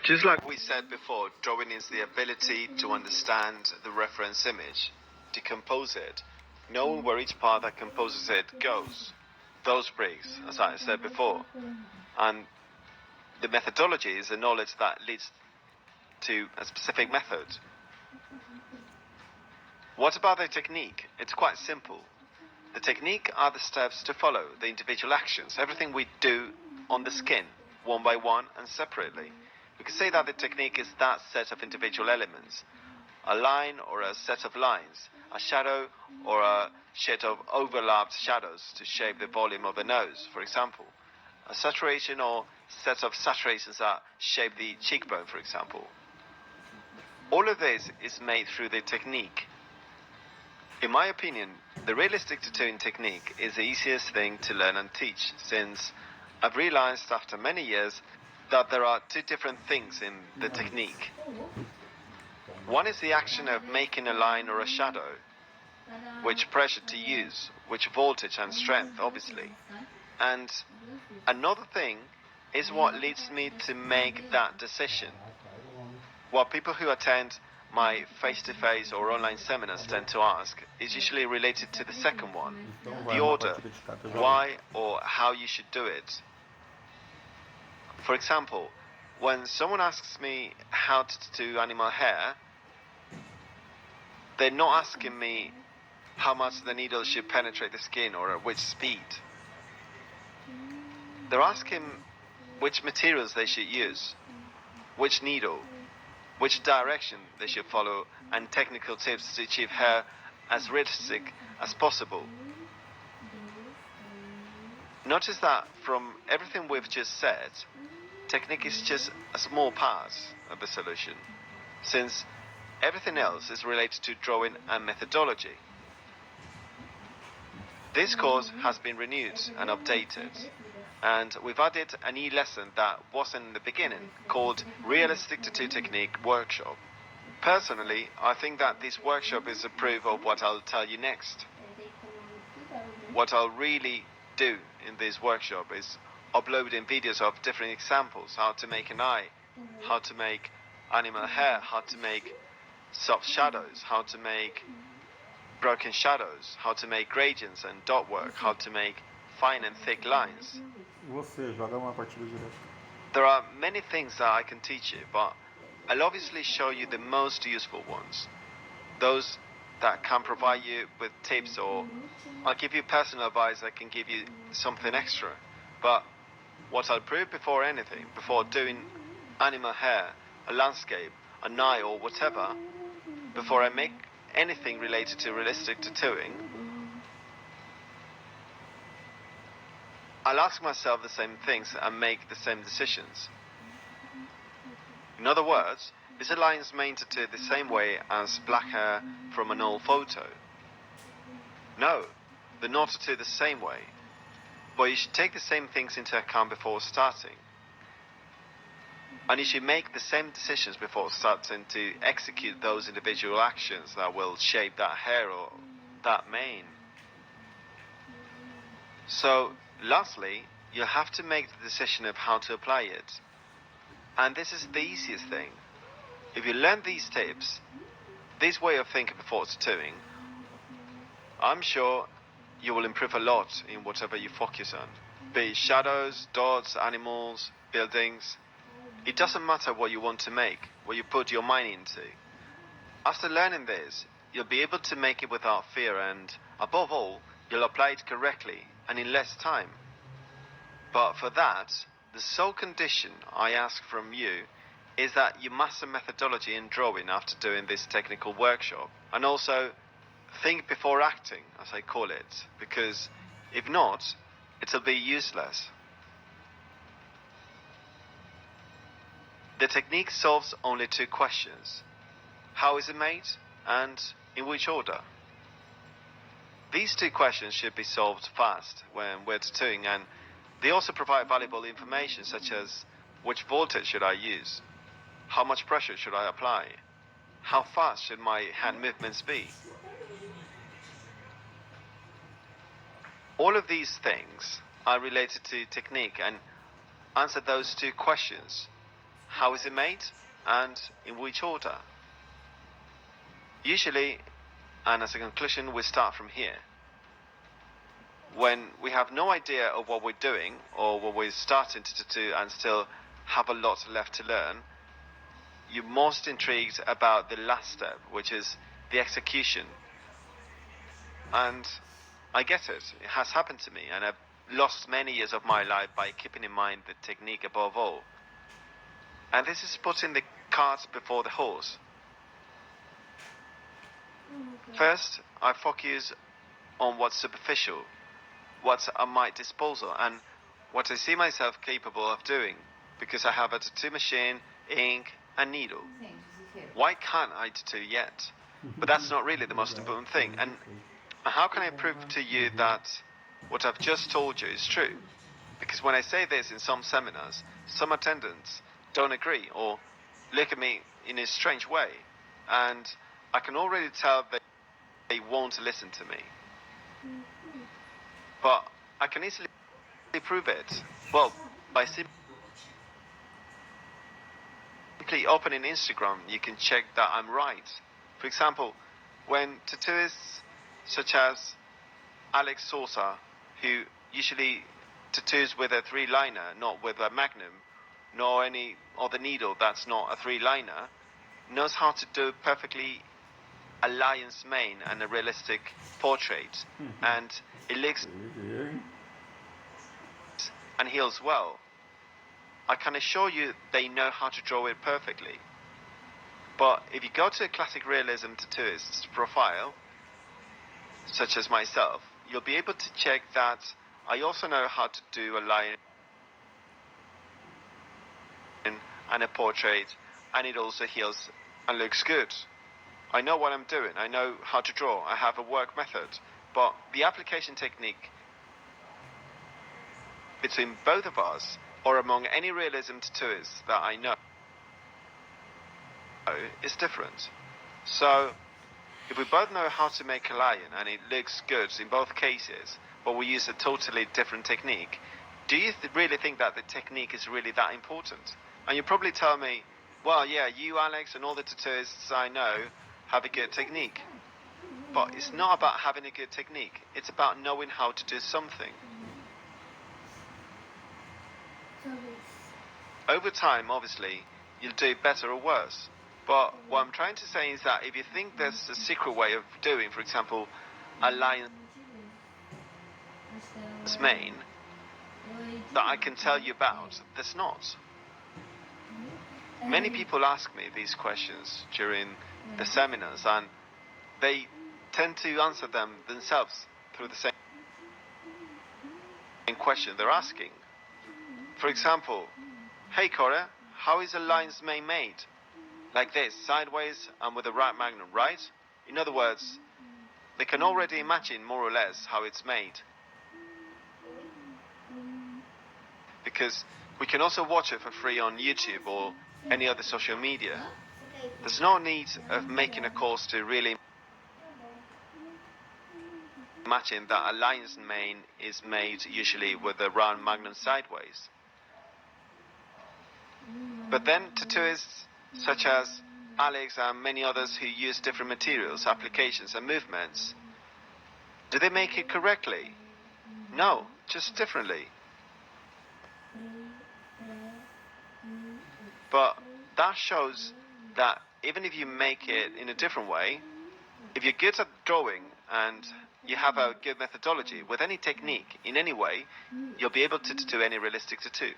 Just like we said before, drawing is the ability to understand the reference image, decompose it, knowing where each part that composes it goes. Those bricks, as I said before. And the methodology is the knowledge that leads to a specific method. What about the technique? It's quite simple. The technique are the steps to follow, the individual actions, everything we do on the skin, one by one and separately. We could say that the technique is that set of individual elements, a line or a set of lines, a shadow or a shed of overlapped shadows to shape the volume of the nose, for example, a saturation or set of saturations that shape the cheekbone, for example. All of this is made through the technique. In my opinion, the realistic tattooing technique is the easiest thing to learn and teach, since I've realized after many years that there are two different things in the technique. One is the action of making a line or a shadow, which pressure to use, which voltage and strength, obviously. And another thing is what leads me to make that decision. What people who attend my face-to-face or online seminars tend to ask is usually related to the second one, the order, why or how you should do it. For example, when someone asks me how to do animal hair, they're not asking me how much the needle should penetrate the skin or at which speed. They're asking which materials they should use, which needle, which direction they should follow, and technical tips to achieve hair as realistic as possible. Notice that from everything we've just said, technique is just a small part of the solution, since everything else is related to drawing and methodology. This course has been renewed and updated, and we've added a new lesson that wasn't in the beginning, called Realistic Tattoo Technique Workshop. Personally, I think that this workshop is a proof of what I'll tell you next. What I'll really do in this workshop is uploading videos of different examples, how to make an eye, how to make animal hair, how to make soft shadows, how to make broken shadows, how to make gradients and dot work, how to make fine and thick lines. Você joga uma partida direto. There are many things that I can teach you, but I'll obviously show you the most useful ones. Those that can provide you with tips, or I'll give you personal advice that can give you something extra. But what I'll prove before anything, before doing animal hair, a landscape, an eye or whatever, before I make anything related to realistic tattooing, I'll ask myself the same things and make the same decisions. In other words, is the lines made tattooed the same way as black hair from an old photo? No, they're not tattooed the same way. But you should take the same things into account before starting. And you should make the same decisions before starting to execute those individual actions that will shape that hair or that mane. So, lastly, you have to make the decision of how to apply it. And this is the easiest thing. If you learn these tips, this way of thinking before tattooing, I'm sure you will improve a lot in whatever you focus on. Be it shadows, dots, animals, buildings. It doesn't matter what you want to make, what you put your mind into. After learning this, you'll be able to make it without fear and, above all, you'll apply it correctly and in less time. But for that, the sole condition I ask from you is that you master methodology in drawing after doing this technical workshop. And also, think before acting, as I call it, because if not, it'll be useless. The technique solves only two questions. How is it made, and in which order? These two questions should be solved fast when we're tattooing, and they also provide valuable information such as which voltage should I use, how much pressure should I apply, how fast should my hand movements be. All of these things are related to technique and answer those two questions. how is it made, and in which order. Usually, and as a conclusion, we start from here. When we have no idea of what we're doing or what we're starting to do and still have a lot left to learn, you're most intrigued about the last step, which is the execution. And I get it. It has happened to me, and I've lost many years of my life by keeping in mind the technique above all. And this is putting the cart before the horse. First, I focus on what's superficial, what's at my disposal, and what I see myself capable of doing, because I have a tattoo machine, ink, and needle. Why can't I tattoo yet? But that's not really the most important thing. And how can I prove to you that what I've just told you is true? Because when I say this in some seminars, some attendants don't agree or look at me in a strange way. And I can already tell that they won't listen to me. But I can easily prove it. Well, by simply opening Instagram, you can check that I'm right. For example, when tattooists such as Alex Sosa, who usually tattoos with a 3-liner, not with a magnum, nor any other needle that's not a 3-liner, knows how to do perfectly a lion's mane and a realistic portrait, and it looks and heals well. I can assure you they know how to draw it perfectly. But if you go to a classic realism tattooist's profile, such as myself, you'll be able to check that I also know how to do a lion and a portrait, and it also heals and looks good. I know what I'm doing. I know how to draw. I have a work method. But the application technique between both of us, or among any realism tattooists that I know, is different. So, if we both know how to make a lion and it looks good in both cases, but we use a totally different technique, do you really think that the technique is really that important? And you probably tell me, well, yeah, you, Alex, and all the tattooists I know have a good technique. But it's not about having a good technique. It's about knowing how to do something. Over time, obviously, you'll do better or worse. But what I'm trying to say is that if you think there's a secret way of doing, for example, a lion's mane that I can tell you about, there's not. Many people ask me these questions during the seminars, and they tend to answer them themselves through the same question they're asking. For example, hey Cora, how is a lion's mane made? Like this, sideways and with a right magnum, right? In other words, they can already imagine more or less how it's made. Because we can also watch it for free on YouTube or any other social media. There's no need of making a course to really imagine that a lion's mane is made usually with a round magnum sideways. But then tattooists such as Alex and many others who use different materials, applications and movements, do they make it correctly? No, just differently. But that shows that even if you make it in a different way, if you're good at drawing and you have a good methodology with any technique in any way, you'll be able to do any realistic tattoo.